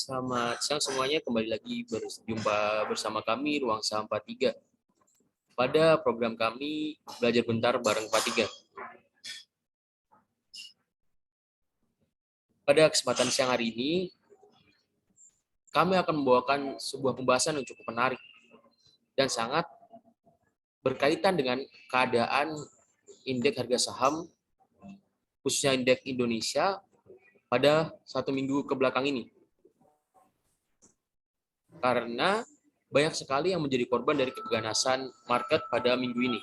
Selamat siang semuanya, kembali lagi berjumpa bersama kami Ruang Saham 43 pada program kami Belajar Bentar bareng 43. Pada kesempatan siang hari ini, kami akan membawakan sebuah pembahasan yang cukup menarik dan sangat berkaitan dengan keadaan indeks harga saham, khususnya indeks Indonesia pada 1 minggu ke belakang ini. Karena banyak sekali yang menjadi korban dari keganasan market pada minggu ini.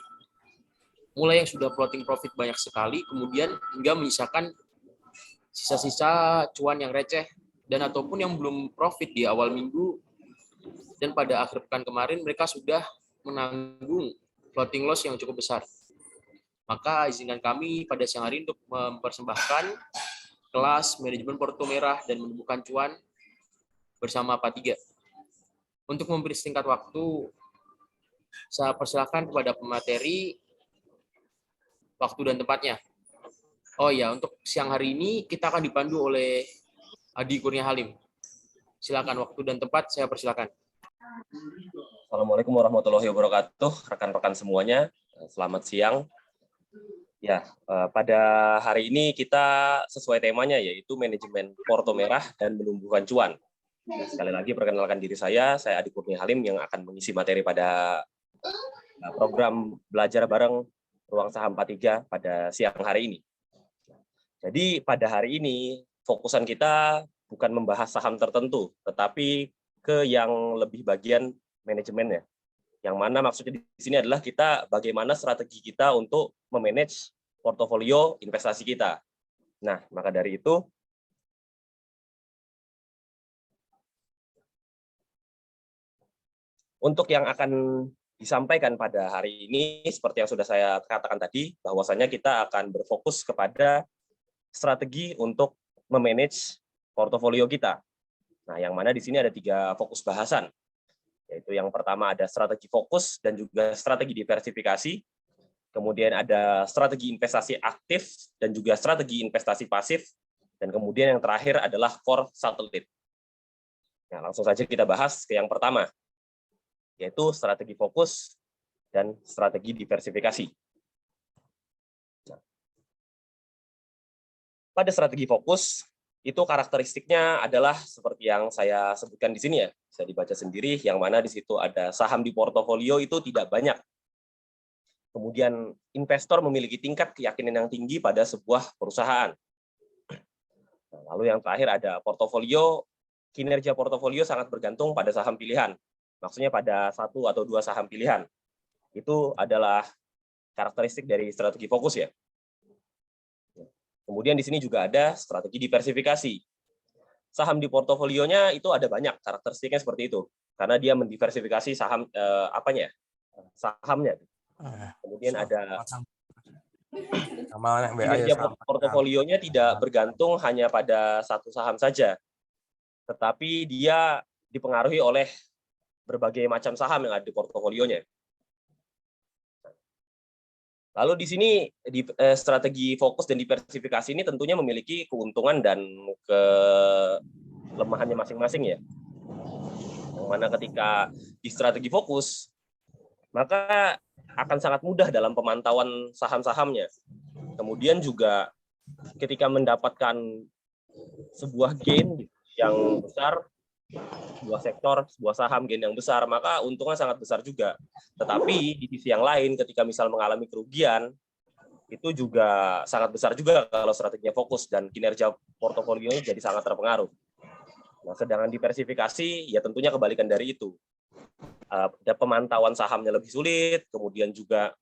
Mulai yang sudah floating profit banyak sekali, kemudian hingga menyisakan sisa-sisa cuan yang receh, dan ataupun yang belum profit di awal minggu, dan pada akhir pekan kemarin mereka sudah menanggung floating loss yang cukup besar. Maka izinkan kami pada siang hari untuk mempersembahkan kelas manajemen porto merah dan menemukan cuan bersama Pak Tiga. Untuk memberi singkat waktu, saya persilakan kepada pemateri waktu dan tempatnya. Oh ya, untuk siang hari ini kita akan dipandu oleh Adi Kurnia Halim. Silakan, waktu dan tempat saya persilakan. Assalamualaikum warahmatullahi wabarakatuh, rekan-rekan semuanya. Selamat siang. Ya, pada hari ini kita sesuai temanya, yaitu manajemen porto merah dan menumbuhkan cuan. Sekali lagi perkenalkan diri saya Adi Kurnia Halim yang akan mengisi materi pada program belajar bareng Ruang Saham 43 pada siang hari ini. Jadi pada hari ini fokusan kita bukan membahas saham tertentu, tetapi ke yang lebih bagian manajemennya. Yang mana maksudnya di sini adalah kita bagaimana strategi kita untuk memanage portofolio investasi kita. Nah, maka dari itu untuk yang akan disampaikan pada hari ini, seperti yang sudah saya katakan tadi, bahwasanya kita akan berfokus kepada strategi untuk memanage portofolio kita. Nah, yang mana di sini ada 3 fokus bahasan, yaitu yang pertama ada strategi fokus dan juga strategi diversifikasi, kemudian ada strategi investasi aktif dan juga strategi investasi pasif, dan kemudian yang terakhir adalah core satelit. Nah, langsung saja kita bahas ke yang pertama, yaitu strategi fokus dan strategi diversifikasi. Nah, pada strategi fokus, itu karakteristiknya adalah seperti yang saya sebutkan di sini ya, bisa dibaca sendiri, yang mana di situ ada saham di portofolio itu tidak banyak. Kemudian investor memiliki tingkat keyakinan yang tinggi pada sebuah perusahaan. Nah, lalu yang terakhir ada portofolio, kinerja portofolio sangat bergantung pada saham pilihan. Maksudnya pada 1 atau 2 saham pilihan. Itu adalah karakteristik dari strategi fokus ya. Kemudian di sini juga ada strategi diversifikasi. Saham di portofolionya itu ada banyak karakteristiknya seperti itu, karena dia mendiversifikasi saham sahamnya. Kemudian ada kinerja portofolionya tidak bergantung hanya pada satu saham saja, tetapi dia dipengaruhi oleh berbagai macam saham yang ada di portofolionya. Lalu di sini strategi fokus dan diversifikasi ini tentunya memiliki keuntungan dan kelemahannya masing-masing ya. Yang mana ketika di strategi fokus, maka akan sangat mudah dalam pemantauan saham-sahamnya. Kemudian juga ketika mendapatkan sebuah gain yang besar, sebuah sektor, sebuah saham gain yang besar, maka untungnya sangat besar juga. Tetapi di sisi yang lain, ketika misal mengalami kerugian, itu juga sangat besar juga kalau strateginya fokus dan kinerja portofolionya jadi sangat terpengaruh. Nah, sedangkan diversifikasi, ya tentunya kebalikan dari itu. Ada pemantauan sahamnya lebih sulit, kemudian juga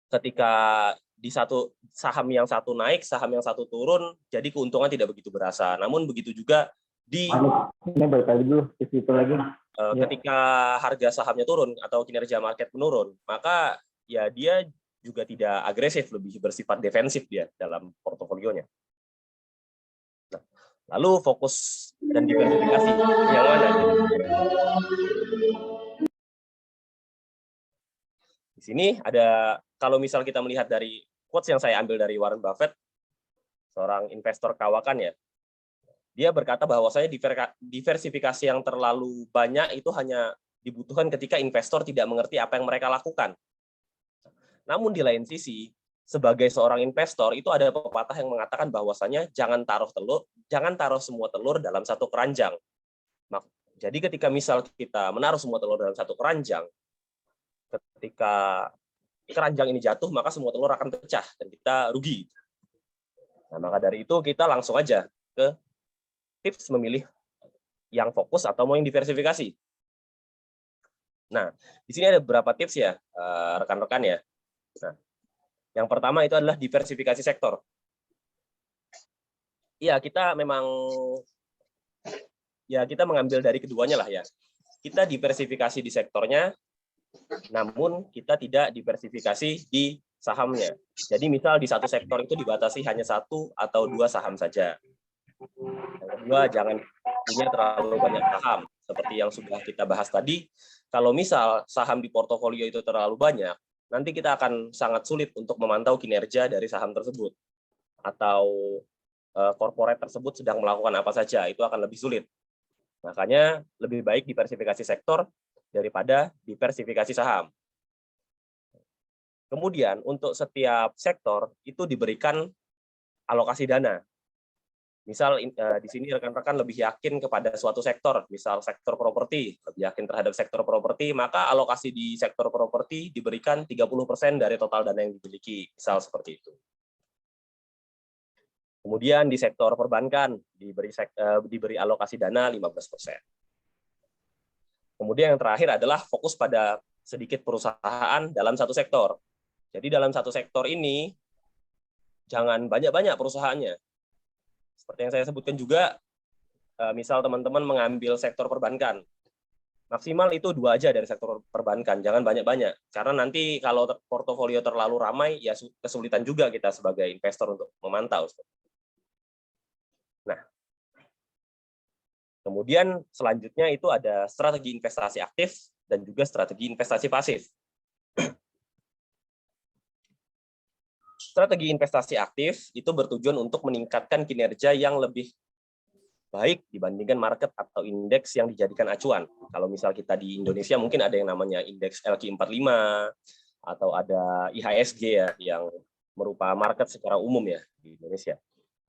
ketika di satu saham yang satu naik, saham yang satu turun, jadi keuntungan tidak begitu berasa. Namun begitu juga ini balik lagi dulu ke situ lagi. Ketika harga sahamnya turun atau kinerja market menurun, maka ya dia juga tidak agresif, lebih bersifat defensif dia dalam portofolionya. Nah, lalu fokus dan diversifikasi yang mana? Di sini ada, kalau misal kita melihat dari quotes yang saya ambil dari Warren Buffett, seorang investor kawakan ya. Dia berkata bahwasanya diversifikasi yang terlalu banyak itu hanya dibutuhkan ketika investor tidak mengerti apa yang mereka lakukan. Namun di lain sisi, sebagai seorang investor itu ada pepatah yang mengatakan bahwasanya jangan taruh semua telur dalam satu keranjang. Jadi ketika misal kita menaruh semua telur dalam satu keranjang, ketika keranjang ini jatuh, maka semua telur akan pecah dan kita rugi. Nah, maka dari itu kita langsung aja ke tips memilih yang fokus atau mau yang diversifikasi. Nah, di sini ada beberapa tips ya, rekan-rekan ya. Nah, yang pertama itu adalah diversifikasi sektor. Iya, kita memang ya kita mengambil dari keduanya lah ya. Kita diversifikasi di sektornya, namun kita tidak diversifikasi di sahamnya. Jadi misal di satu sektor itu dibatasi hanya 1 atau 2 saham saja. Yang kedua, jangan punya terlalu banyak saham. Seperti yang sudah kita bahas tadi, kalau misal saham di portofolio itu terlalu banyak, nanti kita akan sangat sulit untuk memantau kinerja dari saham tersebut. Atau corporate tersebut sedang melakukan apa saja, itu akan lebih sulit. Makanya lebih baik diversifikasi sektor daripada diversifikasi saham. Kemudian untuk setiap sektor itu diberikan alokasi dana. Misal di sini rekan-rekan lebih yakin kepada suatu sektor, misal sektor properti, lebih yakin terhadap sektor properti, maka alokasi di sektor properti diberikan 30% dari total dana yang dimiliki, misal seperti itu. Kemudian di sektor perbankan diberi alokasi dana 15%. Kemudian yang terakhir adalah fokus pada sedikit perusahaan dalam satu sektor. Jadi dalam satu sektor ini jangan banyak-banyak perusahaannya. Seperti yang saya sebutkan juga, misal teman-teman mengambil sektor perbankan, maksimal itu 2 aja dari sektor perbankan, jangan banyak-banyak. Karena nanti kalau portofolio terlalu ramai, ya kesulitan juga kita sebagai investor untuk memantau. Nah, kemudian selanjutnya itu ada strategi investasi aktif dan juga strategi investasi pasif. Strategi investasi aktif itu bertujuan untuk meningkatkan kinerja yang lebih baik dibandingkan market atau indeks yang dijadikan acuan. Kalau misal kita di Indonesia mungkin ada yang namanya indeks LQ45 atau ada IHSG ya yang merupakan market secara umum ya di Indonesia.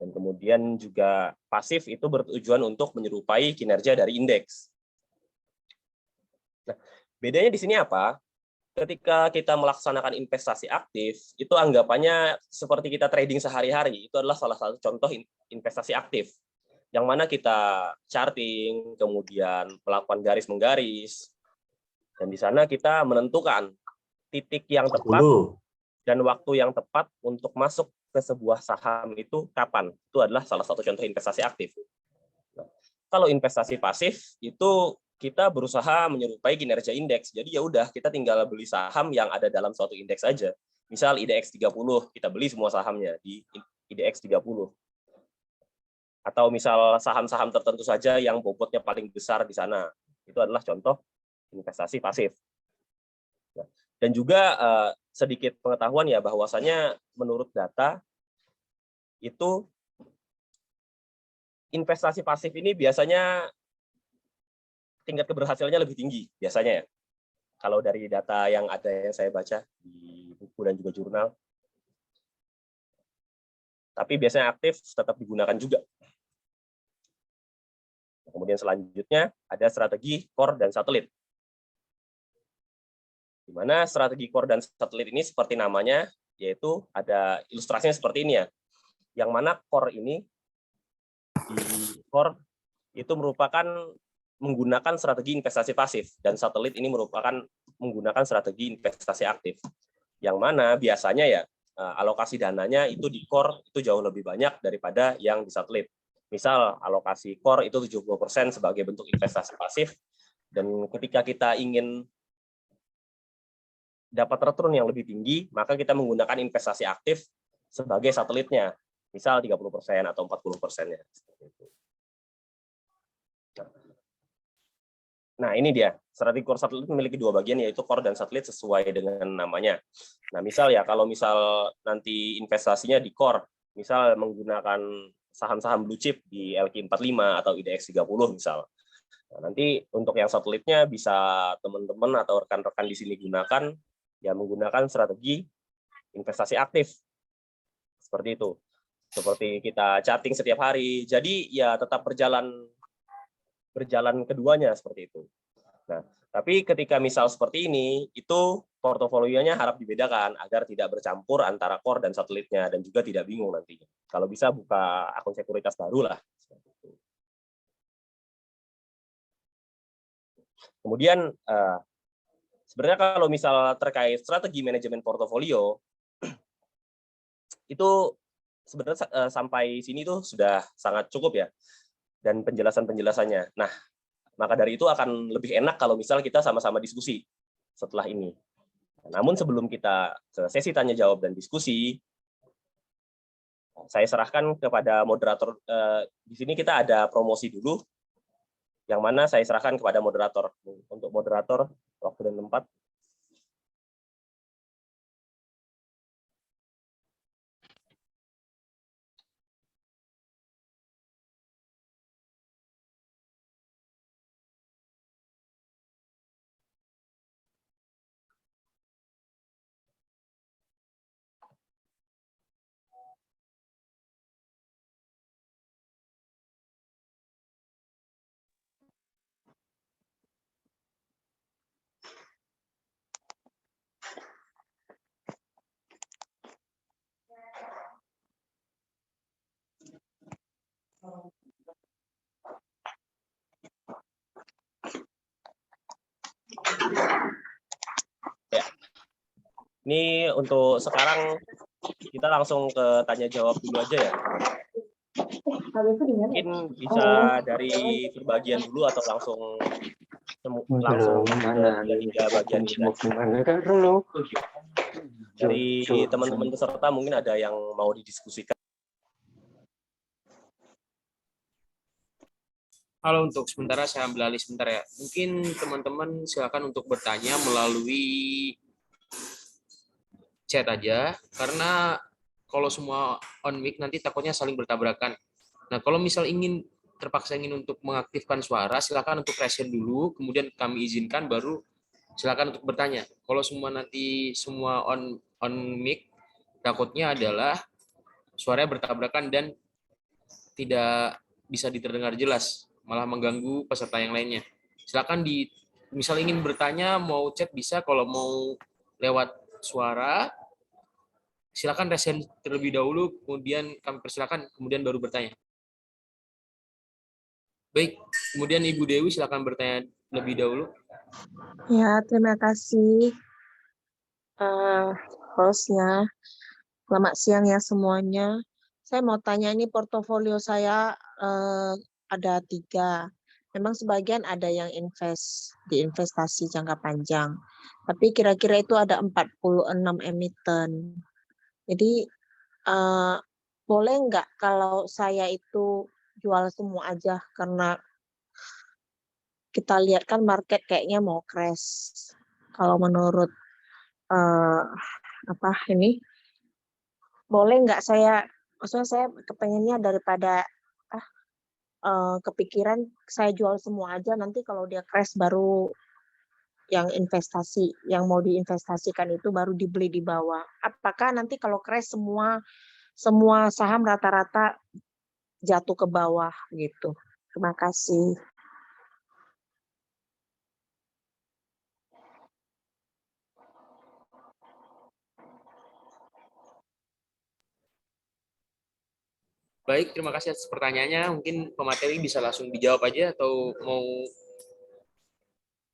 Dan kemudian juga pasif itu bertujuan untuk menyerupai kinerja dari indeks. Nah, bedanya di sini apa? Ketika kita melaksanakan investasi aktif, itu anggapannya seperti kita trading sehari-hari. Itu adalah salah satu contoh investasi aktif. Yang mana kita charting, kemudian melakukan garis-menggaris, dan di sana kita menentukan titik yang tepat dan waktu yang tepat untuk masuk ke sebuah saham itu kapan. Itu adalah salah satu contoh investasi aktif. Nah, kalau investasi pasif itu kita berusaha menyerupai kinerja indeks. Jadi ya udah kita tinggal beli saham yang ada dalam suatu indeks saja. Misal IDX 30, kita beli semua sahamnya di IDX 30. Atau misal saham-saham tertentu saja yang bobotnya paling besar di sana. Itu adalah contoh investasi pasif. Dan juga sedikit pengetahuan ya bahwasanya menurut data itu investasi pasif ini biasanya tingkat keberhasilannya lebih tinggi biasanya ya. Kalau dari data yang ada yang saya baca di buku dan juga jurnal. Tapi biasanya aktif tetap digunakan juga. Kemudian selanjutnya ada strategi core dan satelit. Di mana strategi core dan satelit ini seperti namanya, yaitu ada ilustrasinya seperti ini ya. Yang mana core ini, di core itu merupakan menggunakan strategi investasi pasif, dan satelit ini merupakan menggunakan strategi investasi aktif. Yang mana biasanya ya alokasi dananya itu di core itu jauh lebih banyak daripada yang di satelit. Misal alokasi core itu 70% sebagai bentuk investasi pasif, dan ketika kita ingin dapat return yang lebih tinggi, maka kita menggunakan investasi aktif sebagai satelitnya. Misal 30% atau 40%-nya. Nah, ini dia. Strategi core satelit memiliki 2 bagian, yaitu core dan satelit sesuai dengan namanya. Nah, misal ya, kalau misal nanti investasinya di core, misal menggunakan saham-saham blue chip di LQ45 atau IDX 30 misal. Nah, nanti untuk yang satelitnya bisa teman-teman atau rekan-rekan di sini gunakan, ya menggunakan strategi investasi aktif. Seperti itu. Seperti kita charting setiap hari. Jadi ya tetap berjalan keduanya seperti itu. Nah, tapi ketika misal seperti ini, itu portofolionya harap dibedakan agar tidak bercampur antara core dan satelitnya dan juga tidak bingung nantinya. Kalau bisa buka akun sekuritas baru lah. Kemudian sebenarnya kalau misal terkait strategi manajemen portofolio, itu sebenarnya sampai sini tuh sudah sangat cukup ya, dan penjelasannya. Nah, maka dari itu akan lebih enak kalau misal kita sama-sama diskusi setelah ini. Namun sebelum kita ke sesi tanya jawab dan diskusi, saya serahkan kepada moderator. Di sini kita ada promosi dulu, yang mana saya serahkan kepada moderator. Untuk moderator, waktu dan tempat. Ya. Ini untuk sekarang kita langsung ke tanya jawab dulu aja ya. Mungkin bisa dari perbagian dulu atau langsung ke bagian ini. Dari teman-teman peserta mungkin ada yang mau didiskusikan. Halo, untuk sementara saya ambil alih sebentar ya. Mungkin teman-teman silakan untuk bertanya melalui chat aja, karena kalau semua on mic nanti takutnya saling bertabrakan. Nah, kalau misal terpaksa ingin untuk mengaktifkan suara, silakan untuk raise hand dulu, kemudian kami izinkan, baru silakan untuk bertanya. Kalau semua on mic, takutnya adalah suaranya bertabrakan dan tidak bisa terdengar jelas, malah mengganggu peserta yang lainnya. Silakan misal ingin bertanya, mau chat bisa, kalau mau lewat suara, silakan raise hand terlebih dahulu, kemudian kami persilakan, kemudian baru bertanya. Baik, kemudian Ibu Dewi silakan bertanya lebih dahulu. Ya, terima kasih hostnya. Selamat siang ya semuanya. Saya mau tanya, ini portofolio saya ada 3. Memang sebagian ada yang di investasi jangka panjang. Tapi kira-kira itu ada 46 emiten. Jadi boleh nggak kalau saya itu jual semua aja, karena kita lihat kan market kayaknya mau crash. Kalau menurut boleh nggak maksudnya saya kepengennya daripada kepikiran saya jual semua aja, nanti kalau dia crash baru yang mau diinvestasikan itu baru dibeli di bawah. Apakah nanti kalau crash semua saham rata-rata jatuh ke bawah gitu? Terima kasih. Baik, terima kasih atas pertanyaannya. Mungkin pemateri bisa langsung dijawab aja atau mau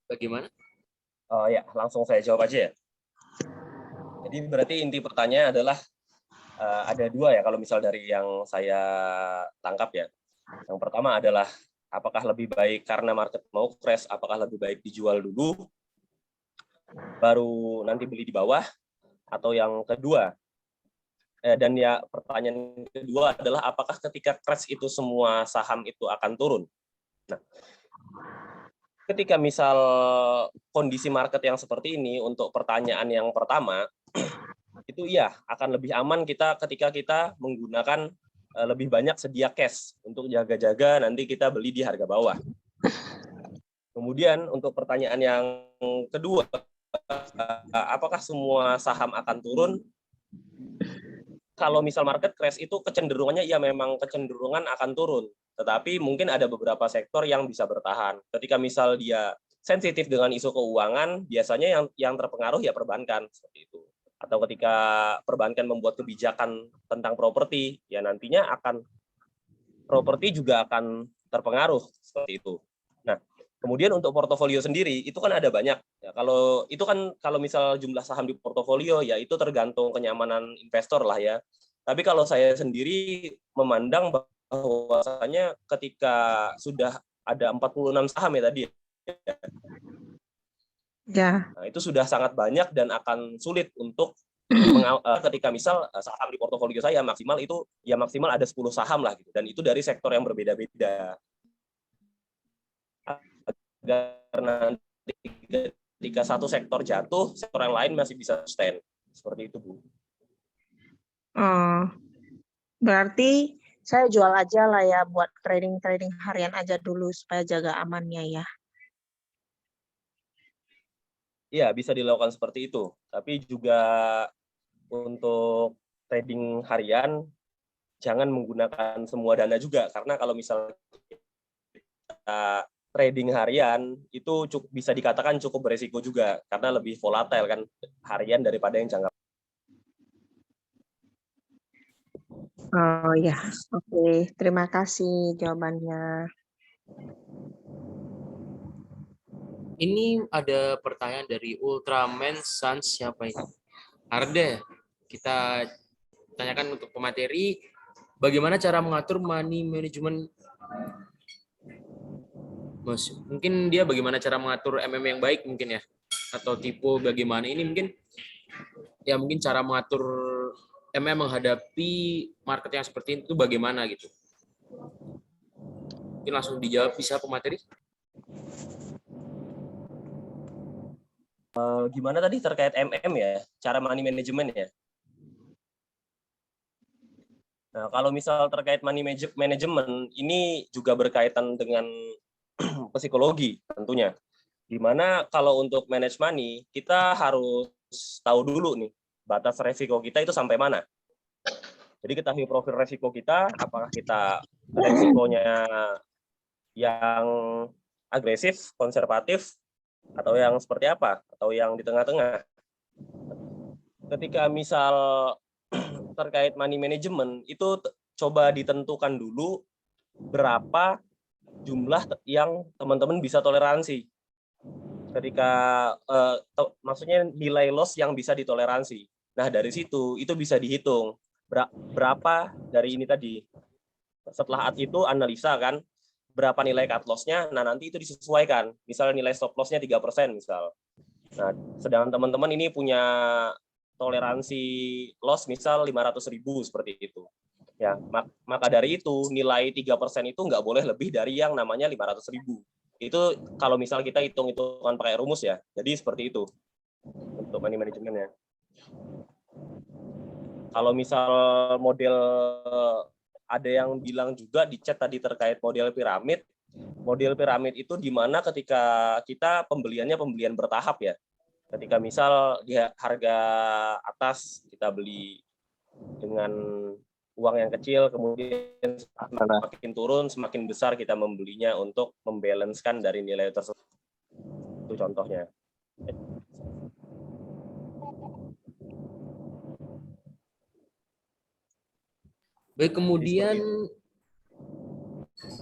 bagaimana? Oh ya, langsung saya jawab aja ya. Jadi berarti inti pertanyaan adalah ada 2 ya kalau misal dari yang saya tangkap ya. Yang pertama adalah apakah lebih baik karena market mau crash, apakah lebih baik dijual dulu baru nanti beli di bawah, atau yang kedua, dan ya pertanyaan kedua adalah apakah ketika crash itu semua saham itu akan turun. Nah, ketika misal kondisi market yang seperti ini, untuk pertanyaan yang pertama itu iya akan lebih aman ketika kita menggunakan lebih banyak sedia cash untuk jaga-jaga nanti kita beli di harga bawah. Kemudian untuk pertanyaan yang kedua, apakah semua saham akan turun? Kalau misal market crash itu kecenderungannya ya memang kecenderungan akan turun, tetapi mungkin ada beberapa sektor yang bisa bertahan. Ketika misal dia sensitif dengan isu keuangan, biasanya yang terpengaruh ya perbankan seperti itu. Atau ketika perbankan membuat kebijakan tentang properti, ya nantinya properti juga akan terpengaruh seperti itu. Nah, kemudian untuk portofolio sendiri itu kan ada banyak. Ya, kalau misal jumlah saham di portofolio ya itu tergantung kenyamanan investor lah ya. Tapi kalau saya sendiri memandang bahwasanya ketika sudah ada 46 saham ya tadi, Ya. nah, itu sudah sangat banyak dan akan sulit untuk ketika misal saham di portofolio saya maksimal ada 10 saham lah gitu, dan itu dari sektor yang berbeda-beda. Agar nanti ketika satu sektor jatuh, sektor yang lain masih bisa sustain. Seperti itu, Bu. Berarti saya jual aja lah ya buat trading harian aja dulu supaya jaga amannya ya. Iya, bisa dilakukan seperti itu. Tapi juga untuk trading harian, jangan menggunakan semua dana juga. Karena kalau misalnya kita trading harian, itu bisa dikatakan cukup beresiko juga. Karena lebih volatile kan harian daripada yang jangka. Oh ya, oke. Terima kasih jawabannya. Ini ada pertanyaan dari Ultraman Sans, siapa ini? Arde, kita tanyakan untuk pemateri, bagaimana cara mengatur money management? Mungkin dia bagaimana cara mengatur MM yang baik mungkin ya, atau tipe bagaimana ini mungkin ya, mungkin cara mengatur MM menghadapi market yang seperti itu bagaimana gitu. Mungkin langsung dijawab bisa pemateri. Gimana tadi terkait MM ya, cara money management ya. Nah, kalau misal terkait money management, ini juga berkaitan dengan psikologi tentunya. Dimana kalau untuk manage money, kita harus tahu dulu nih, batas resiko kita itu sampai mana. Jadi ketahui profil resiko kita, apakah kita resikonya yang agresif, konservatif, atau yang seperti apa, atau yang di tengah-tengah. Ketika misal terkait money management, itu coba ditentukan dulu berapa jumlah yang teman-teman bisa toleransi. Ketika maksudnya nilai loss yang bisa ditoleransi. Nah, dari situ itu bisa dihitung berapa dari ini tadi. Setelah itu analisa kan berapa nilai cut loss-nya, nah nanti itu disesuaikan. Misal nilai stop loss-nya 3% misal. Nah, sedangkan teman-teman ini punya toleransi loss misal 500.000 seperti itu. Ya, maka dari itu nilai 3% itu nggak boleh lebih dari yang namanya 500.000. Itu kalau misal kita hitung-hitungan pakai rumus ya. Jadi seperti itu untuk money managementnya. Kalau misal model, ada yang bilang juga di chat tadi terkait model piramid. Model piramid itu di mana ketika kita pembeliannya pembelian bertahap ya. Ketika misal di harga atas kita beli dengan uang yang kecil, kemudian semakin turun, semakin besar kita membelinya untuk membalancekan dari nilai tersebut. Itu contohnya. Baik, kemudian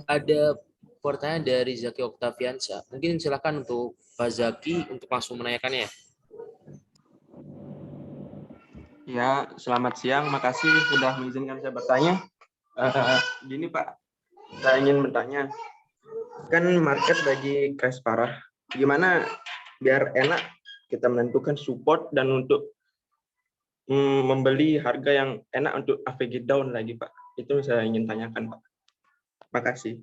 ada pertanyaan dari Zaki Oktaviansa. Mungkin silakan untuk Pak Zaki untuk langsung menanyakannya. Ya, selamat siang. Makasih sudah mengizinkan saya bertanya. Gini Pak, saya ingin bertanya. Kan market lagi crash parah. Gimana biar enak kita menentukan support dan untuk membeli harga yang enak untuk AVG down lagi Pak. Itu saya ingin tanyakan Pak. Makasih.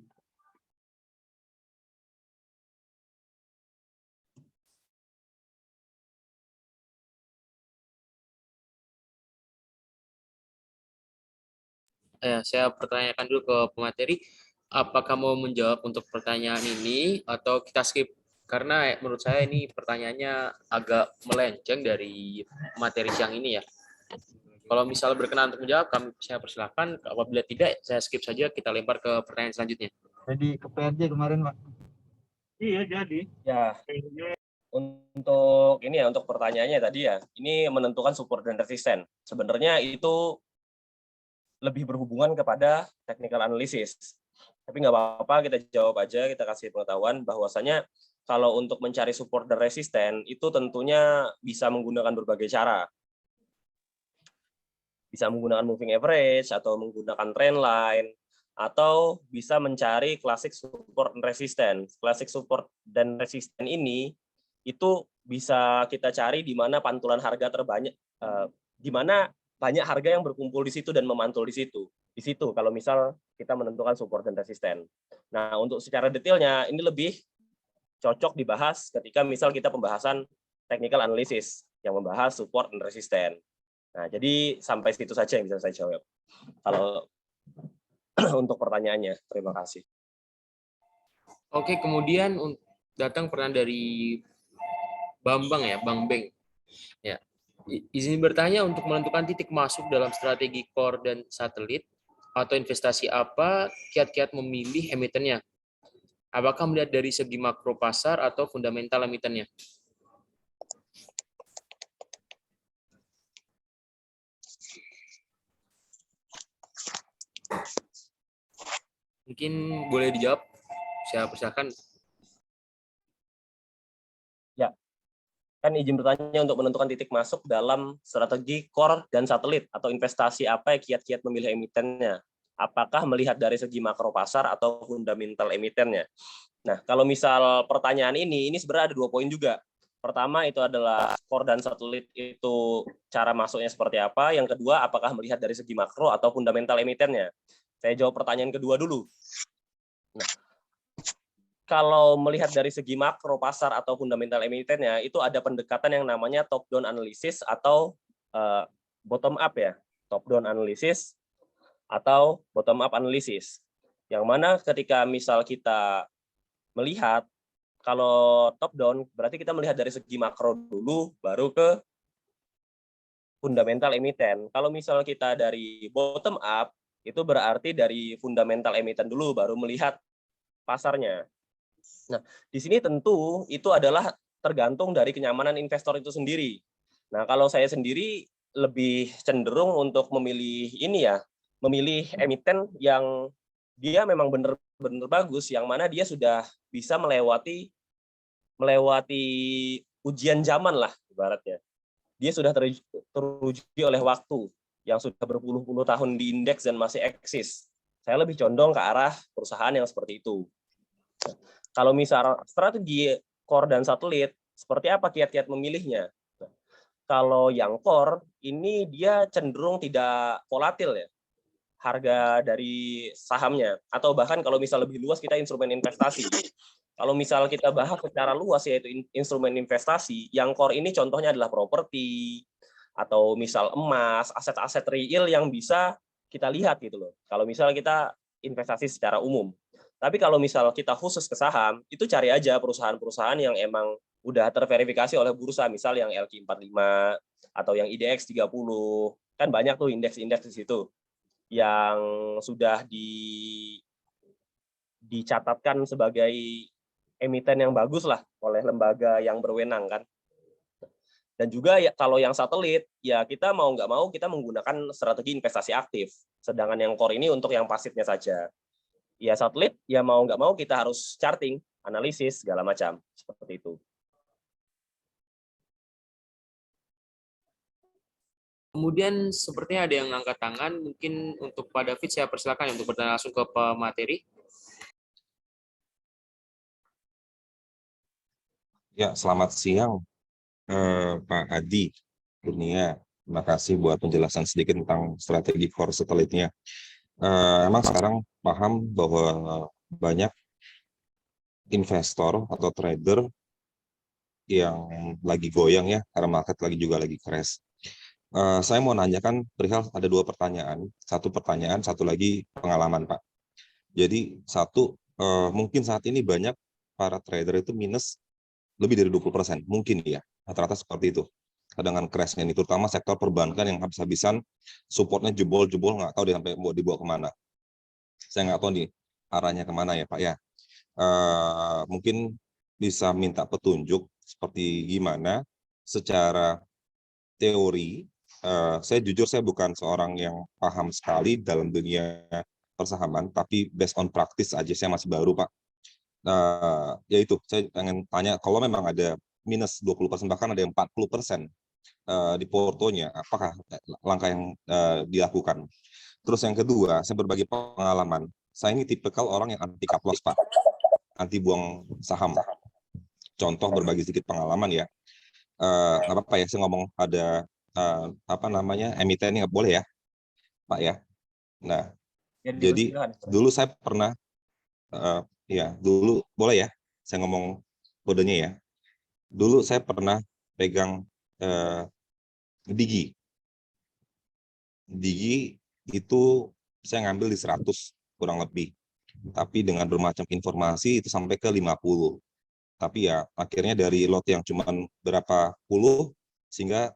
saya pertanyakan dulu ke pemateri, apakah mau menjawab untuk pertanyaan ini atau kita skip? Karena menurut saya ini pertanyaannya agak melenceng dari materi siang ini ya. Kalau misalnya berkenan untuk menjawab, saya persilahkan. Apabila tidak, saya skip saja. Kita lempar ke pertanyaan selanjutnya. Jadi ke PRJ kemarin, Pak. Iya, jadi. Ya, untuk ini ya, untuk pertanyaannya tadi ya, ini menentukan support dan resisten. Sebenarnya itu lebih berhubungan kepada technical analysis. Tapi nggak apa-apa, kita jawab aja, kita kasih pengetahuan bahwasanya kalau untuk mencari support dan resisten itu tentunya bisa menggunakan berbagai cara. Bisa menggunakan moving average atau menggunakan trend line atau bisa mencari classic support dan resistance. Classic support dan resistance ini itu bisa kita cari di mana pantulan harga terbanyak, di mana banyak harga yang berkumpul di situ dan memantul di situ. Di situ kalau misal kita menentukan support dan resisten. Nah, untuk secara detailnya ini lebih cocok dibahas ketika misal kita pembahasan technical analysis yang membahas support dan resisten. Nah, jadi sampai situ saja yang bisa saya jawab. Kalau untuk pertanyaannya, terima kasih. Oke, kemudian datang pertanyaan dari Bambang ya, Bang Beng. Ya. Izin bertanya, untuk menentukan titik masuk dalam strategi core dan satelit atau investasi apa, kiat-kiat memilih emitennya? Apakah melihat dari segi makro pasar atau fundamental emitennya? Mungkin boleh dijawab. Saya persilakan. Ya, kan izin bertanya untuk menentukan titik masuk dalam strategi core dan satelit atau investasi apa kiat-kiat memilih emitennya. Apakah melihat dari segi makro pasar atau fundamental emitennya? Nah, kalau misal pertanyaan ini sebenarnya ada 2 poin juga. Pertama itu adalah core dan satelit itu cara masuknya seperti apa. Yang kedua, apakah melihat dari segi makro atau fundamental emitennya. Saya jawab pertanyaan kedua dulu. Nah, kalau melihat dari segi makro pasar atau fundamental emitennya, itu ada pendekatan yang namanya top-down analysis atau bottom-up ya. Top-down analysis atau bottom-up analysis. Yang mana ketika misal kita melihat, kalau top-down berarti kita melihat dari segi makro dulu, baru ke fundamental emiten. Kalau misal kita dari bottom-up, itu berarti dari fundamental emiten dulu, baru melihat pasarnya. Nah, di sini tentu itu adalah tergantung dari kenyamanan investor itu sendiri. Nah, kalau saya sendiri lebih cenderung untuk memilih ini ya, memilih emiten yang dia memang benar-benar bagus, yang mana dia sudah bisa melewati ujian zaman lah ibaratnya. Dia sudah teruji oleh waktu yang sudah berpuluh-puluh tahun di indeks dan masih eksis. Saya lebih condong ke arah perusahaan yang seperti itu. Kalau misal strategi core dan satelit, seperti apa kiat-kiat memilihnya? Kalau yang core, ini dia cenderung tidak volatil ya, harga dari sahamnya. Atau bahkan kalau misal lebih luas, kita instrumen investasi. Kalau misal kita bahas secara luas, yaitu instrumen investasi, yang core ini contohnya adalah properti, atau misal emas, aset-aset real yang bisa kita lihat gitu loh. Kalau misal kita investasi secara umum. Tapi kalau misal kita khusus ke saham, itu cari aja perusahaan-perusahaan yang emang udah terverifikasi oleh bursa, misal yang LQ45 atau yang IDX 30. Kan banyak tuh indeks-indeks di situ yang sudah dicatatkan sebagai emiten yang bagus lah oleh lembaga yang berwenang kan. Dan juga ya, kalau yang satelit, ya kita mau nggak mau kita menggunakan strategi investasi aktif. Sedangkan yang core ini untuk yang pasifnya saja. Ya satelit, ya mau nggak mau kita harus charting, analisis, segala macam. Seperti itu. Kemudian sepertinya ada yang angkat tangan. Mungkin untuk Pak David saya persilakan untuk bertanya langsung ke pemateri. Ya, selamat siang Pak Adi Dunia. Terima kasih buat penjelasan sedikit tentang strategi core satelitnya. Emang sekarang paham bahwa banyak investor atau trader yang lagi goyang ya, karena market lagi crash. Saya mau nanyakan perihal ada 2 pertanyaan. Satu pertanyaan, satu lagi pengalaman, Pak. Jadi satu, mungkin saat ini banyak para trader itu minus lebih dari 20%, mungkin ya, rata-rata seperti itu. Dengan crash-nya ini, terutama sektor perbankan yang habis-habisan, supportnya jebol-jebol, nggak tahu deh sampai mau dibawa kemana. Saya nggak tahu nih arahnya kemana ya, Pak ya. Mungkin bisa minta petunjuk seperti gimana secara teori. Saya jujur saya bukan seorang yang paham sekali dalam dunia persahaman, tapi based on practice aja saya masih baru, Pak. Ya itu, saya pengen tanya, kalau memang ada minus 20%, bahkan ada yang 40% di portonya, apakah langkah yang dilakukan? Terus yang kedua, saya berbagi pengalaman. Saya ini tipikal orang yang anti cut loss, Pak. Anti buang saham. Contoh berbagi sedikit pengalaman ya. Nggak apa-apa ya, saya ngomong ada apa namanya, emiten nggak boleh ya, Pak ya. Nah, Ya, jadi silakan. dulu saya pernah, ya dulu boleh ya, saya ngomong kodenya ya. Dulu saya pernah pegang Digi. Digi itu saya ngambil di 100 kurang lebih. Tapi dengan bermacam informasi itu sampai ke 50. Tapi ya akhirnya dari lot yang cuma berapa puluh sehingga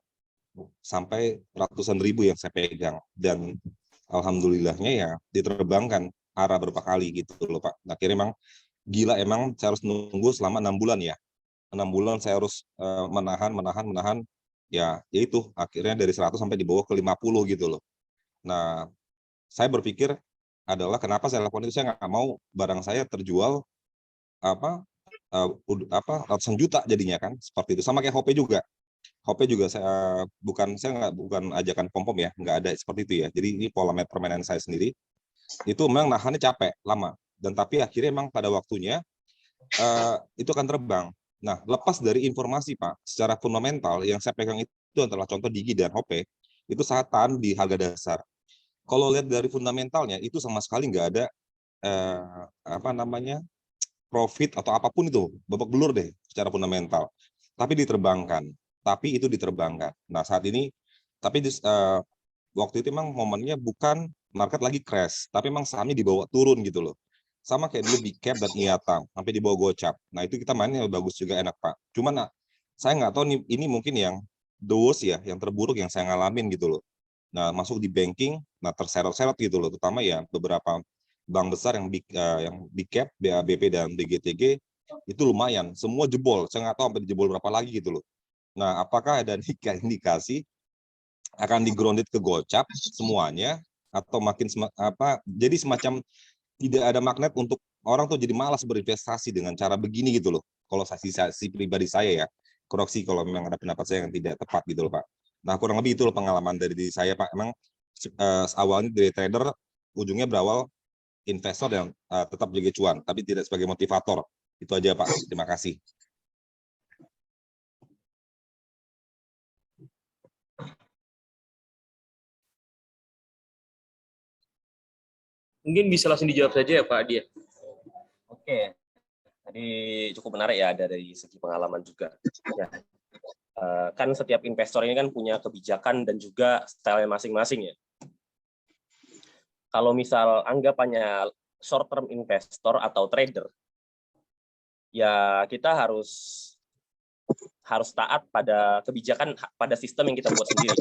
sampai ratusan ribu yang saya pegang. Dan alhamdulillahnya ya diterbangkan arah berapa kali gitu loh, Pak. Akhirnya emang gila, emang saya harus nunggu selama 6 bulan ya. 6 bulan saya harus menahan ya itu akhirnya dari 100 sampai di bawah ke 50 gitu loh. Nah, saya berpikir adalah kenapa saya lakukan itu, saya nggak mau barang saya terjual apa ratusan juta jadinya kan, seperti itu. Sama kayak Hope juga. Hope juga saya bukan ajakan pom-pom ya, nggak ada seperti itu ya. Jadi ini pola permainan saya sendiri. Itu memang nahannya capek lama, dan tapi akhirnya memang pada waktunya itu akan terbang. Nah, lepas dari informasi Pak, secara fundamental yang saya pegang itu adalah contoh Digi dan Hope, itu saat tahan di harga dasar. Kalau lihat dari fundamentalnya itu sama sekali nggak ada apa namanya, profit atau apapun itu, babak belur deh secara fundamental. Tapi diterbangkan, tapi itu diterbangkan. Nah saat ini, tapi waktu itu memang momennya bukan market lagi crash, tapi memang sahamnya dibawa turun gitu loh. Sama kayak dulu Big Cap dan IATA, sampai dibawa gocap. Nah itu kita mainnya bagus juga, enak Pak. Cuman saya nggak tahu nih, ini mungkin yang the worst ya, yang terburuk yang saya ngalamin gitu loh. Nah masuk di banking, nah terseret-seret gitu loh, terutama ya beberapa bank besar yang big cap, BABP dan BGTG itu lumayan, semua jebol. Saya nggak tahu sampai jebol berapa lagi gitu loh. Nah, apakah ada indikasi akan di-grounded ke gocap semuanya, atau makin jadi semacam tidak ada magnet untuk orang tuh jadi malas berinvestasi dengan cara begini gitu loh. Kalau si pribadi saya ya, koreksi kalau memang ada pendapat saya yang tidak tepat gitu loh Pak. Nah kurang lebih itu loh pengalaman dari diri saya Pak. Emang awalnya dari trader, ujungnya berawal investor yang tetap jaga cuan, tapi tidak sebagai motivator. Itu aja Pak. Terima kasih. Mungkin bisa langsung dijawab saja ya Pak Adi. Oke, tadi cukup menarik ya, ada dari segi pengalaman juga. Ya. Kan setiap investor ini kan punya kebijakan dan juga style masing-masing ya. Kalau misal anggapannya short term investor atau trader, ya kita harus taat pada kebijakan, pada sistem yang kita buat sendiri.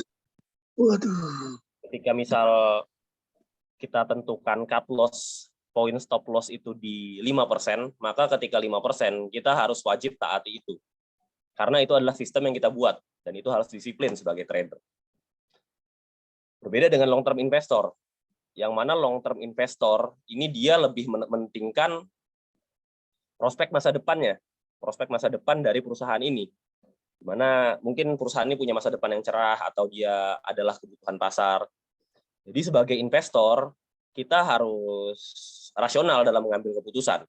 Waduh. Ketika misal kita tentukan cut loss, point stop loss itu di 5%, maka ketika 5% kita harus wajib taati itu. Karena itu adalah sistem yang kita buat, dan itu harus disiplin sebagai trader. Berbeda dengan long term investor, yang mana long term investor ini dia lebih mementingkan prospek masa depannya, prospek masa depan dari perusahaan ini. Di mana mungkin perusahaan ini punya masa depan yang cerah, atau dia adalah kebutuhan pasar. Jadi sebagai investor, kita harus rasional dalam mengambil keputusan.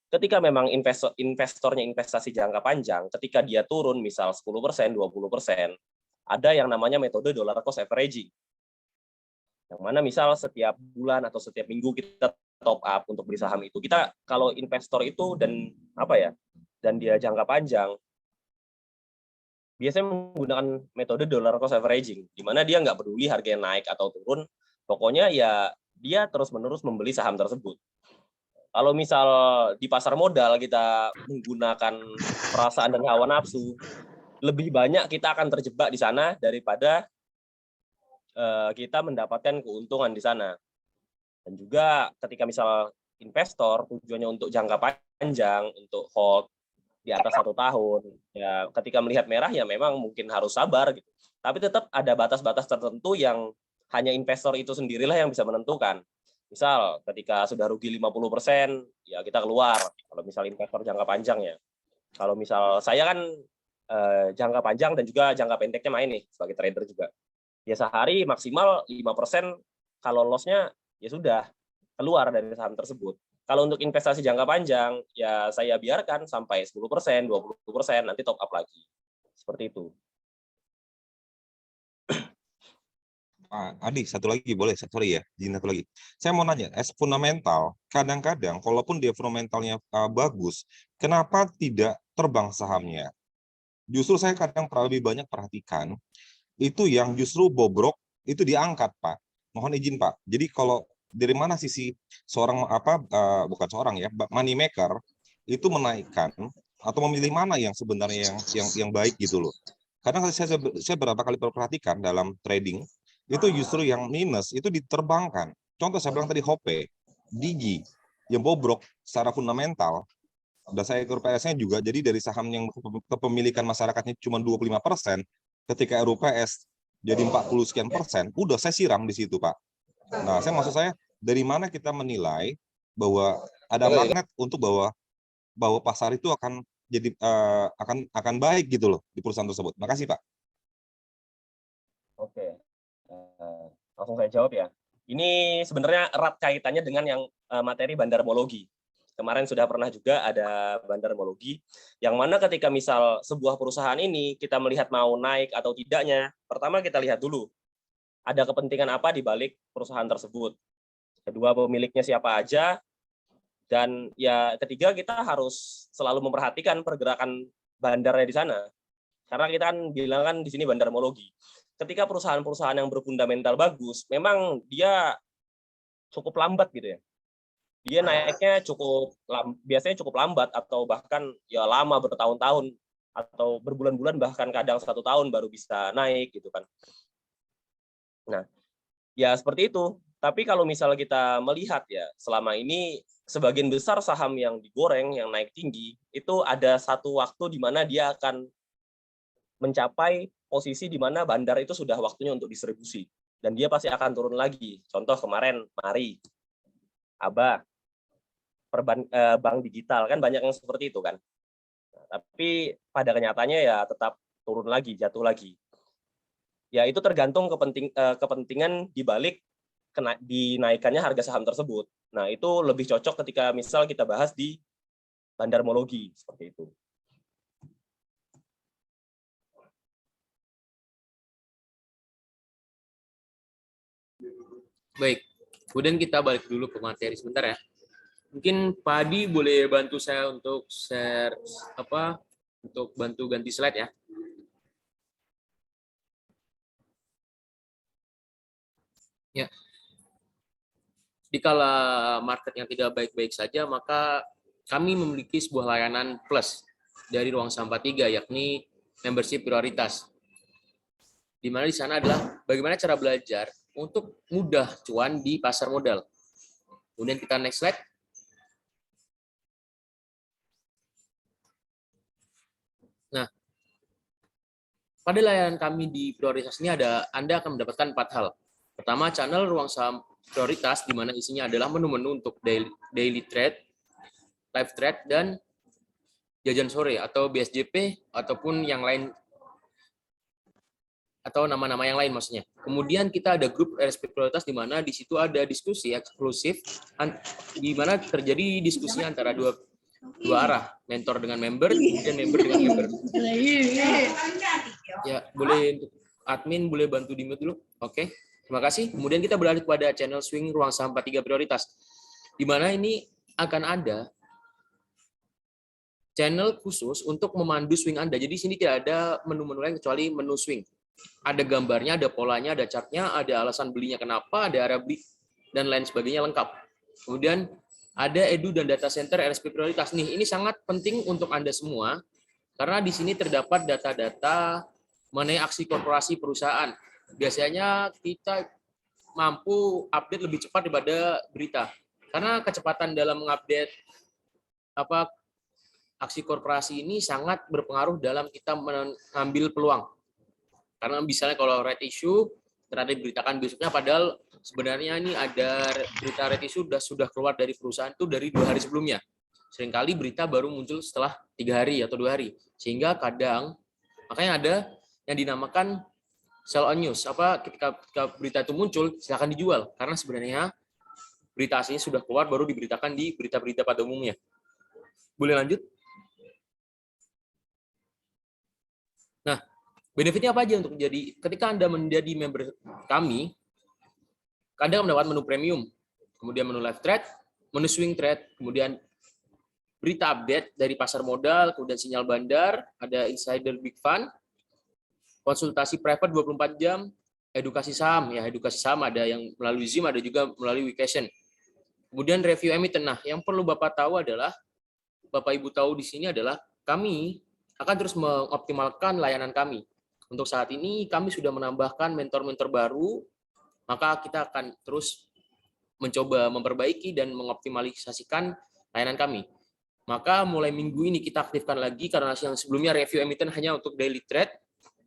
Ketika memang investornya investasi jangka panjang, ketika dia turun misal 10%, 20%, ada yang namanya metode dollar cost averaging. Yang mana misal setiap bulan atau setiap minggu kita top up untuk beli saham itu. Kita kalau investor itu dan dia jangka panjang, biasanya menggunakan metode dollar cost averaging, di mana dia nggak peduli harganya naik atau turun, pokoknya ya dia terus-menerus membeli saham tersebut. Kalau misal di pasar modal kita menggunakan perasaan dan hawa nafsu, lebih banyak kita akan terjebak di sana daripada kita mendapatkan keuntungan di sana. Dan juga ketika misal investor tujuannya untuk jangka panjang, untuk hold di atas 1 tahun, ya ketika melihat merah ya memang mungkin harus sabar gitu. Tapi tetap ada batas-batas tertentu yang hanya investor itu sendirilah yang bisa menentukan. Misal ketika sudah rugi 50%, ya kita keluar. Kalau misal investor jangka panjang ya. Kalau misal saya kan jangka panjang dan juga jangka pendeknya main nih sebagai trader juga. Ya sehari maksimal 5%, kalau loss-nya ya sudah keluar dari saham tersebut. Kalau untuk investasi jangka panjang, ya saya biarkan sampai 10%, 20%, nanti top up lagi. Seperti itu. Pak Adi, satu lagi boleh, sorry ya, izin satu lagi. Saya mau nanya, as fundamental, kadang-kadang kalaupun dia fundamentalnya bagus, kenapa tidak terbang sahamnya? Justru saya kadang lebih banyak perhatikan, itu yang justru bobrok, itu diangkat, Pak. Mohon izin, Pak. Jadi kalau dari mana sisi seorang, bukan seorang ya, money maker, itu menaikkan, atau memilih mana yang sebenarnya yang baik gitu loh. Kadang saya berapa kali perhatikan dalam trading, itu justru yang minus itu diterbangkan. Contoh saya bilang tadi Hope, Digi, yang bobrok secara fundamental, dan saya ikut PS-nya juga, jadi dari saham yang kepemilikan masyarakatnya cuma 25%, ketika RUPS jadi 40 sekian persen, udah saya siram di situ, Pak. Nah, maksud saya, dari mana kita menilai bahwa ada magnet untuk bahwa pasar itu akan jadi akan baik gitu loh di perusahaan tersebut. Makasih, Pak. Oke, langsung saya jawab ya. Ini sebenarnya erat kaitannya dengan yang materi bandarmologi. Kemarin sudah pernah juga ada bandarmologi, yang mana ketika misal sebuah perusahaan ini kita melihat mau naik atau tidaknya, pertama kita lihat dulu, ada kepentingan apa di balik perusahaan tersebut. Kedua, pemiliknya siapa aja, dan ya ketiga kita harus selalu memperhatikan pergerakan bandarnya di sana. Karena kita kan bilang kan di sini bandarmologi. Ketika perusahaan-perusahaan yang berfundamental bagus, memang dia cukup lambat gitu ya. Dia naiknya biasanya cukup lambat, atau bahkan ya lama bertahun-tahun atau berbulan-bulan, bahkan kadang 1 tahun baru bisa naik gitu kan. Nah, ya seperti itu. Tapi kalau misal kita melihat ya, selama ini sebagian besar saham yang digoreng, yang naik tinggi, itu ada satu waktu di mana dia akan mencapai posisi di mana bandar itu sudah waktunya untuk distribusi. Dan dia pasti akan turun lagi. Contoh kemarin, Mari, Aba, bank digital, kan banyak yang seperti itu kan. Nah, tapi pada kenyataannya ya tetap turun lagi, jatuh lagi. Ya itu tergantung kepentingan di balik dinaikannya harga saham tersebut. Nah itu lebih cocok ketika misal kita bahas di bandarmologi, seperti itu. Baik, kemudian kita balik dulu ke materi sebentar ya. Mungkin Pak Adi boleh bantu saya untuk share untuk bantu ganti slide ya. Ya. Dikala market yang tidak baik-baik saja, maka kami memiliki sebuah layanan plus dari Ruang Sampah 3, yakni membership prioritas. Di mana di sana adalah bagaimana cara belajar untuk mudah cuan di pasar modal. Kemudian kita next slide. Nah, pada layanan kami di prioritas ini Anda akan mendapatkan 4 hal. Pertama, channel Ruang Saham Prioritas, di mana isinya adalah menu-menu untuk daily trade, live trade, dan jajan sore atau BSJP ataupun yang lain, atau nama-nama yang lain maksudnya. Kemudian kita ada grup RSP Prioritas, di mana di situ ada diskusi eksklusif, di mana terjadi diskusi antara dua arah, mentor dengan member, kemudian member dengan member. Ya, boleh untuk admin boleh bantu di mute dulu. Oke, terima kasih. Kemudian kita beralih kepada channel swing Ruang Sampah 3 Prioritas, di mana ini akan ada channel khusus untuk memandu swing Anda. Jadi sini tidak ada menu-menu lain kecuali menu swing. Ada gambarnya, ada polanya, ada chartnya, ada alasan belinya kenapa, ada area beli, dan lain sebagainya lengkap. Kemudian ada edu dan data center RSP prioritas. Nih, ini sangat penting untuk Anda semua, karena di sini terdapat data-data mengenai aksi korporasi perusahaan. Biasanya kita mampu update lebih cepat daripada berita. Karena kecepatan dalam mengupdate aksi korporasi ini sangat berpengaruh dalam kita mengambil peluang. Karena misalnya kalau red issue ternyata diberitakan besoknya, padahal sebenarnya ini ada berita red issue sudah keluar dari perusahaan itu dari 2 hari sebelumnya. Seringkali berita baru muncul setelah 3 hari atau 2 hari. Sehingga kadang, makanya ada yang dinamakan sell on news. Ketika berita itu muncul, silakan dijual. Karena sebenarnya berita aslinya sudah keluar, baru diberitakan di berita-berita pada umumnya. Boleh lanjut? Nah, benefitnya apa aja untuk ketika Anda menjadi member kami, Anda mendapat menu premium, kemudian menu live trade, menu swing trade, kemudian berita update dari pasar modal, kemudian sinyal bandar, ada insider big fund, konsultasi private 24 jam, edukasi saham ada yang melalui Zoom, ada juga melalui Weekation. Kemudian review emiten. Nah, yang perlu Bapak tahu adalah, Bapak Ibu tahu di sini adalah kami akan terus mengoptimalkan layanan kami. Untuk saat ini kami sudah menambahkan mentor-mentor baru, maka kita akan terus mencoba memperbaiki dan mengoptimalisasikan layanan kami. Maka mulai minggu ini kita aktifkan lagi, karena yang sebelumnya review emiten hanya untuk daily trade,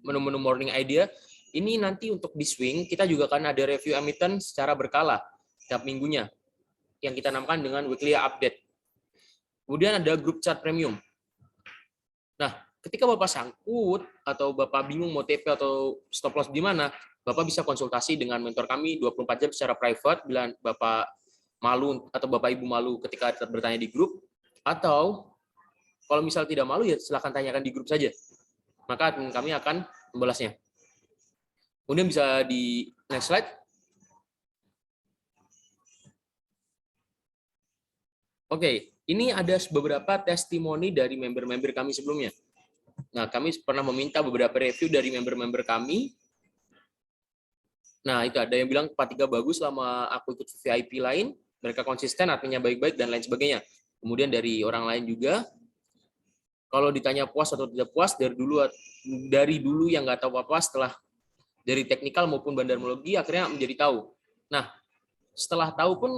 menu-menu morning idea. Ini nanti untuk di swing, kita juga akan ada review emiten secara berkala setiap minggunya, yang kita namakan dengan weekly update. Kemudian ada grup chart premium. Nah, ketika Bapak sangkut atau Bapak bingung mau TP atau stop loss di mana, Bapak bisa konsultasi dengan mentor kami 24 jam secara private bila Bapak malu atau Bapak Ibu malu ketika bertanya di grup, atau kalau misal tidak malu ya silakan tanyakan di grup saja. Maka kami akan membalasnya. Kemudian bisa di next slide. Oke, ini ada beberapa testimoni dari member-member kami sebelumnya. Nah, kami pernah meminta beberapa review dari member-member kami. Nah, itu ada yang bilang Pak Tiga bagus selama aku ikut VIP lain, mereka konsisten, artinya baik-baik, dan lain sebagainya. Kemudian dari orang lain juga, kalau ditanya puas atau tidak puas, dari dulu yang nggak tahu apa-apa, setelah dari teknikal maupun bandarmologi, akhirnya menjadi tahu. Nah, setelah tahu pun,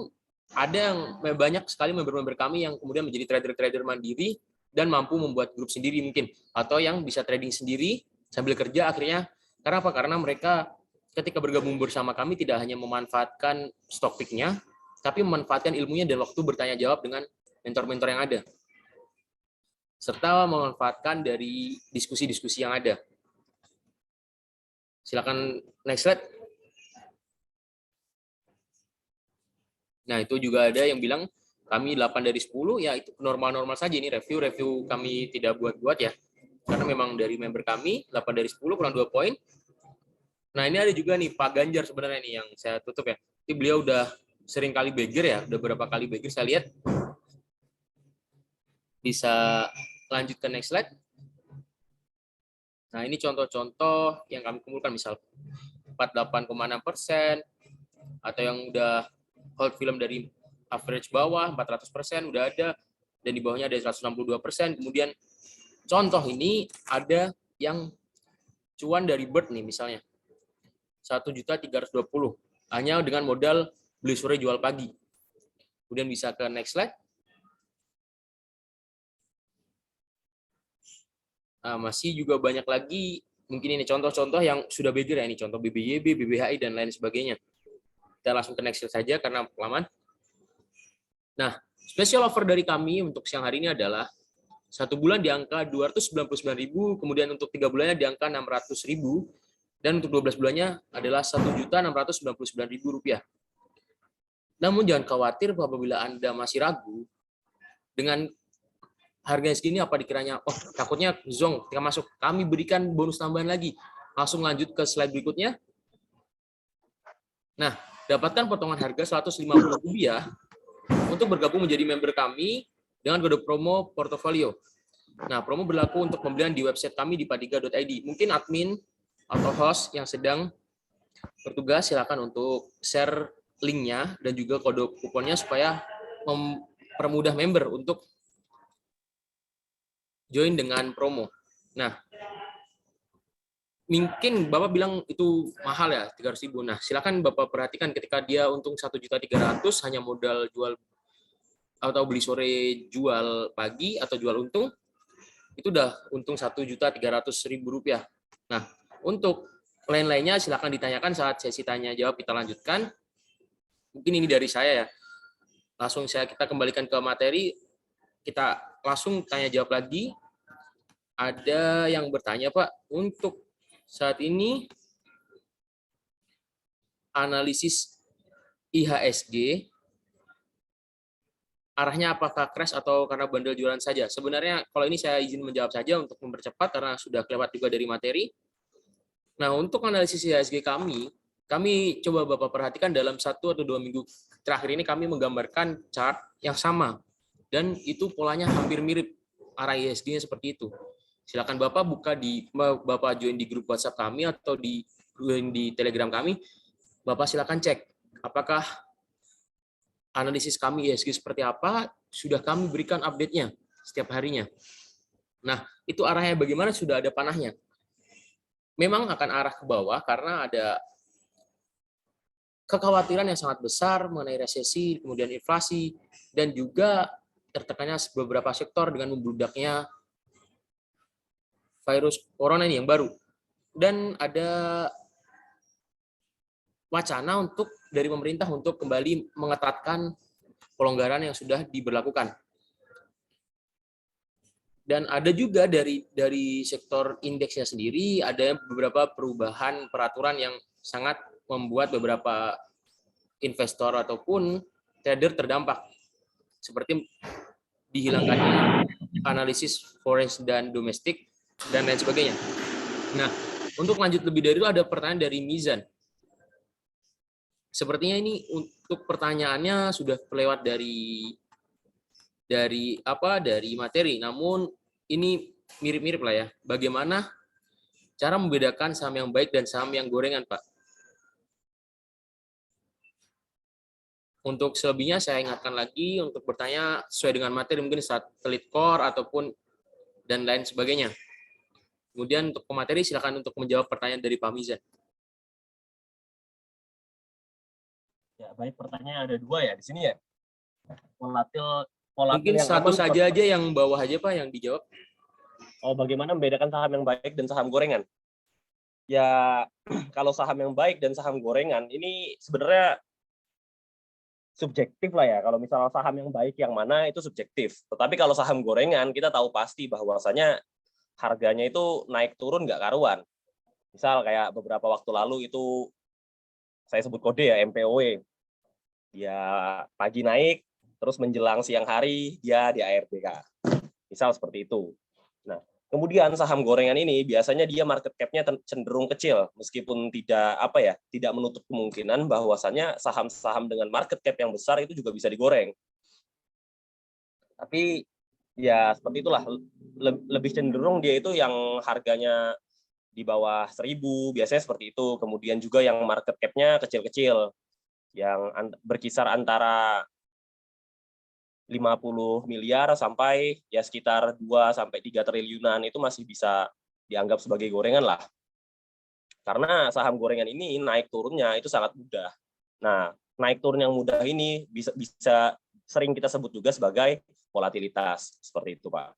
ada yang banyak sekali member-member kami yang kemudian menjadi trader-trader mandiri dan mampu membuat grup sendiri mungkin, atau yang bisa trading sendiri sambil kerja akhirnya. Karena apa? Karena mereka ketika bergabung bersama kami tidak hanya memanfaatkan stock pick-nya, tapi memanfaatkan ilmunya dan waktu bertanya jawab dengan mentor-mentor yang ada, serta memanfaatkan dari diskusi-diskusi yang ada. Silakan next slide. Nah, itu juga ada yang bilang kami 8 dari 10, ya itu normal-normal saja. Ini review kami tidak buat-buat ya. Karena memang dari member kami, 8 dari 10 kurang 2 poin. Nah, ini ada juga nih Pak Ganjar sebenarnya nih yang saya tutup ya. Ini beliau udah sering kali beggar ya, udah berapa kali beggar saya lihat. Bisa lanjut ke next slide. Nah, ini contoh-contoh yang kami kumpulkan, misal 48,6%, atau yang udah hold film dari average bawah 400% udah ada, dan di bawahnya ada 162%. Kemudian contoh ini ada yang cuan dari Bird nih misalnya 1.320.000 hanya dengan modal beli sore jual pagi. Kemudian bisa ke next slide. Nah, masih juga banyak lagi, mungkin ini contoh-contoh yang sudah beggar ya, ini contoh BBYB, BBHI dan lain sebagainya. Kita langsung ke next slide saja karena kelamaan. Nah, special offer dari kami untuk siang hari ini adalah 1 bulan di angka 299.000, kemudian untuk 3 bulannya di angka 600.000, dan untuk 12 bulannya adalah Rp1.699.000. Namun jangan khawatir apabila Anda masih ragu dengan harganya segini, apa dikiranya, oh takutnya zong ketika masuk, kami berikan bonus tambahan lagi. Langsung lanjut ke slide berikutnya. Nah, dapatkan potongan harga Rp150 untuk bergabung menjadi member kami dengan kode promo portofolio. Nah, promo berlaku untuk pembelian di website kami di padiga.id. Mungkin admin atau host yang sedang bertugas silakan untuk share linknya dan juga kode kuponnya supaya mempermudah member untuk join dengan promo. Nah, mungkin Bapak bilang itu mahal ya, 300.000. Nah, silakan Bapak perhatikan ketika dia untung 1.300.000 hanya modal jual atau beli sore jual pagi atau jual untung, itu udah untung 1.300.000 rupiah. Nah, untuk lain-lainnya silakan ditanyakan saat sesi tanya jawab kita lanjutkan. Mungkin ini dari saya ya. Langsung kita kembalikan ke materi, kita langsung tanya jawab lagi. Ada yang bertanya, Pak, untuk saat ini analisis IHSG arahnya apakah crash atau karena bandel jualan saja? Sebenarnya kalau ini saya izin menjawab saja untuk mempercepat karena sudah kelewat juga dari materi. Nah, untuk analisis IHSG kami coba Bapak perhatikan dalam 1 atau 2 minggu terakhir ini kami menggambarkan chart yang sama dan itu polanya hampir mirip, arah IHSG-nya seperti itu. Silakan Bapak join di grup WhatsApp kami atau join di Telegram kami. Bapak silakan cek apakah analisis kami IHSG seperti apa, sudah kami berikan update-nya setiap harinya. Nah, itu arahnya bagaimana, sudah ada panahnya. Memang akan arah ke bawah karena ada kekhawatiran yang sangat besar mengenai resesi, kemudian inflasi, dan juga tertekannya beberapa sektor dengan membludaknya virus corona ini yang baru. Dan ada wacana dari pemerintah untuk kembali mengetatkan pelonggaran yang sudah diberlakukan. Dan ada juga dari sektor indeksnya sendiri, ada beberapa perubahan peraturan yang sangat membuat beberapa investor ataupun trader terdampak. Seperti dihilangkannya analisis foreign dan domestik, dan lain sebagainya. Nah, untuk lanjut lebih dari itu ada pertanyaan dari Mizan. Sepertinya ini untuk pertanyaannya sudah kelewat dari materi, namun ini mirip-mirip lah ya. Bagaimana cara membedakan saham yang baik dan saham yang gorengan, Pak? Untuk selebihnya saya ingatkan lagi untuk bertanya sesuai dengan materi, mungkin satelit core ataupun dan lain sebagainya. Kemudian untuk pemateri silakan untuk menjawab pertanyaan dari Pak Mizan. Ya, baik, pertanyaan ada 2 ya di sini ya. Volatil Mungkin yang satu aman saja aja yang bawah aja Pak yang dijawab. Oh, bagaimana membedakan saham yang baik dan saham gorengan? Ya, kalau saham yang baik dan saham gorengan ini sebenarnya subjektif lah ya. Kalau misalnya saham yang baik yang mana itu subjektif. Tetapi kalau saham gorengan kita tahu pasti bahwasanya harganya itu naik turun nggak karuan. Misal kayak beberapa waktu lalu itu saya sebut kode ya, MPOE. Dia pagi naik, terus menjelang siang hari dia di ARBK. Misal seperti itu. Nah, kemudian saham gorengan ini biasanya dia market cap-nya cenderung kecil, meskipun tidak menutup kemungkinan bahwasannya saham-saham dengan market cap yang besar itu juga bisa digoreng. Tapi ya seperti itulah, lebih cenderung dia itu yang harganya di bawah 1.000, biasanya seperti itu. Kemudian juga yang market cap-nya kecil-kecil, yang berkisar antara 50 miliar sampai ya sekitar 2-3 triliunan itu masih bisa dianggap sebagai gorengan lah. Karena saham gorengan ini naik turunnya itu sangat mudah. Nah, naik turun yang mudah ini bisa sering kita sebut juga sebagai volatilitas. Seperti itu, Pak.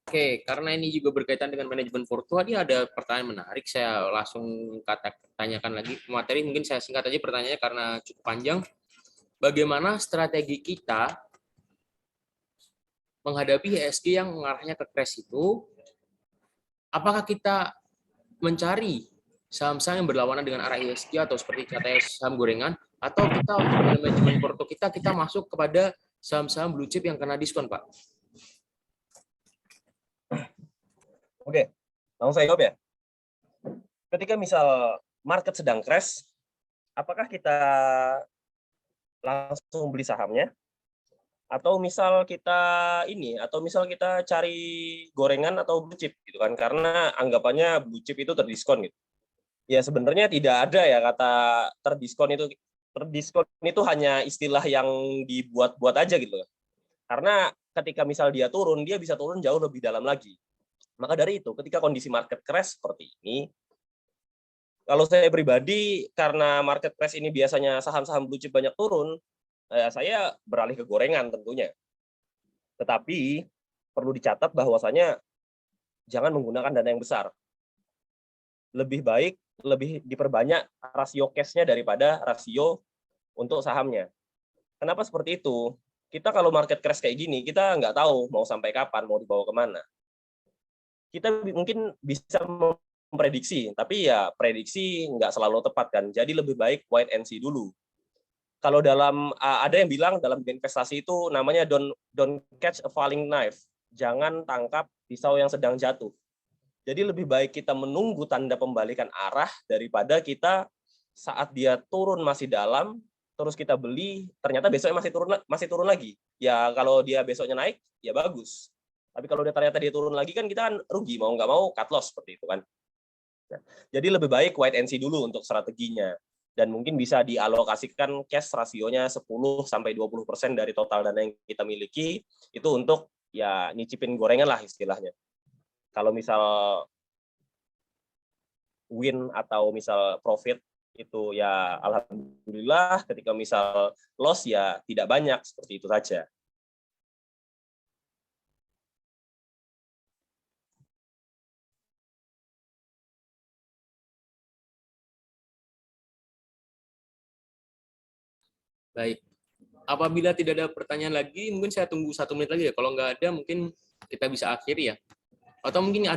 Oke, karena ini juga berkaitan dengan manajemen porto, tadi ada pertanyaan menarik. Saya langsung tanyakan lagi materi. Mungkin saya singkat aja pertanyaannya karena cukup panjang. Bagaimana strategi kita menghadapi IHSG yang mengarahnya ke crash itu? Apakah kita mencari saham-saham yang berlawanan dengan arah IHSG atau seperti katanya saham gorengan, atau kita untuk manajemen porto kita masuk kepada saham-saham blue chip yang kena diskon, Pak? Oke, langsung saya jawab ya. Ketika misal market sedang crash, apakah kita langsung beli sahamnya, atau misal kita cari gorengan atau blue chip gitu kan, karena anggapannya blue chip itu terdiskon gitu. Ya sebenarnya tidak ada ya kata terdiskon itu. Terdiskon itu hanya istilah yang dibuat-buat aja gitu. Karena ketika misal dia turun, dia bisa turun jauh lebih dalam lagi. Maka dari itu, ketika kondisi market crash seperti ini, kalau saya pribadi, karena market crash ini biasanya saham-saham blue chip banyak turun, saya beralih ke gorengan tentunya. Tetapi perlu dicatat bahwasanya jangan menggunakan dana yang besar. Lebih baik lebih diperbanyak rasio cash-nya daripada rasio untuk sahamnya. Kenapa seperti itu? Kita kalau market crash kayak gini, kita nggak tahu mau sampai kapan, mau dibawa kemana. Kita mungkin bisa memprediksi, tapi ya prediksi nggak selalu tepat kan. Jadi lebih baik wait and see dulu. Kalau ada yang bilang dalam investasi itu namanya don't catch a falling knife. Jangan tangkap pisau yang sedang jatuh. Jadi lebih baik kita menunggu tanda pembalikan arah daripada kita saat dia turun masih dalam, terus kita beli, ternyata besoknya masih turun lagi. Ya kalau dia besoknya naik, ya bagus. Tapi kalau ternyata dia turun lagi kan kita kan rugi, mau nggak mau cut loss seperti itu kan. Jadi lebih baik wait and see dulu untuk strateginya. Dan mungkin bisa dialokasikan cash rasionya 10-20% dari total dana yang kita miliki, itu untuk ya nyicipin gorengan lah istilahnya. Kalau misal win atau misal profit itu ya alhamdulillah, ketika misal loss ya tidak banyak, seperti itu saja. Baik. Apabila tidak ada pertanyaan lagi, mungkin saya tunggu 1 menit lagi ya. Kalau nggak ada, mungkin kita bisa akhiri ya. Atau mungkin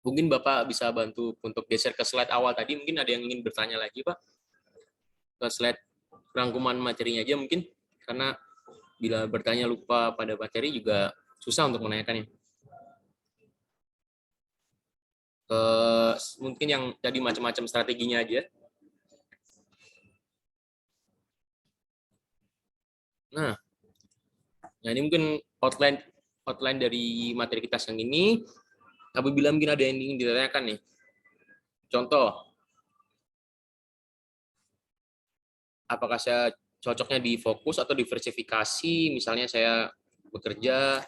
mungkin Bapak bisa bantu untuk geser ke slide awal tadi. Mungkin ada yang ingin bertanya lagi, Pak. Ke slide rangkuman materinya aja mungkin. Karena bila bertanya lupa pada materi juga susah untuk menanyakannya. Mungkin yang tadi macam-macam strateginya aja. Nah, ini mungkin outline dari materi kita siang ini. Apabila mungkin ada yang ingin ditanyakan nih. Contoh, apakah saya cocoknya di fokus atau diversifikasi? Misalnya saya bekerja,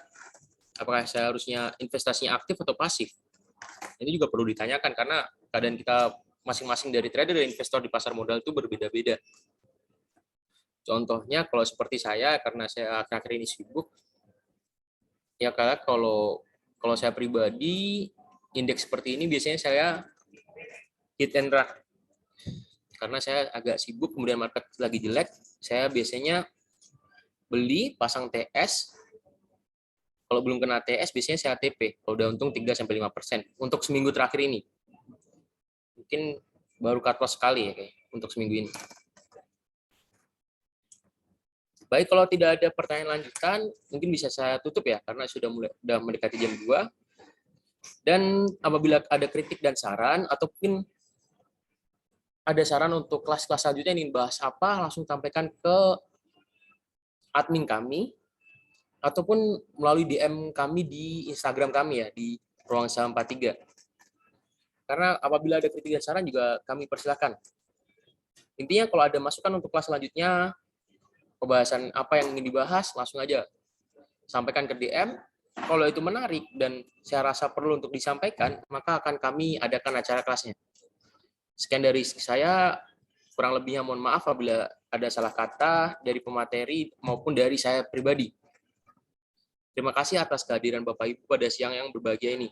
apakah saya harusnya investasinya aktif atau pasif? Ini juga perlu ditanyakan karena keadaan kita masing-masing dari trader dan investor di pasar modal itu berbeda-beda. Contohnya kalau seperti saya, karena saya akhir-akhir ini sibuk, ya kalau saya pribadi, indeks seperti ini biasanya saya hit and run. Karena saya agak sibuk, kemudian market lagi jelek, saya biasanya beli, pasang TS, kalau belum kena TS, biasanya saya TP, kalau udah untung 3-5%, untuk seminggu terakhir ini. Mungkin baru cut loss sekali ya, kayak untuk seminggu ini. Baik, kalau tidak ada pertanyaan lanjutan, mungkin bisa saya tutup ya, karena sudah mendekati jam 2. Dan apabila ada kritik dan saran, ataupun ada saran untuk kelas-kelas selanjutnya ingin bahas apa, langsung sampaikan ke admin kami, ataupun melalui DM kami di Instagram kami ya, di Ruang Saham 43. Karena apabila ada kritik dan saran juga kami persilakan. Intinya kalau ada masukan untuk kelas selanjutnya, pembahasan apa yang ingin dibahas, langsung aja sampaikan ke DM. Kalau itu menarik dan saya rasa perlu untuk disampaikan, maka akan kami adakan acara kelasnya. Sekian dari saya, kurang lebihnya mohon maaf apabila ada salah kata dari pemateri maupun dari saya pribadi. Terima kasih atas kehadiran Bapak Ibu pada siang yang berbahagia ini.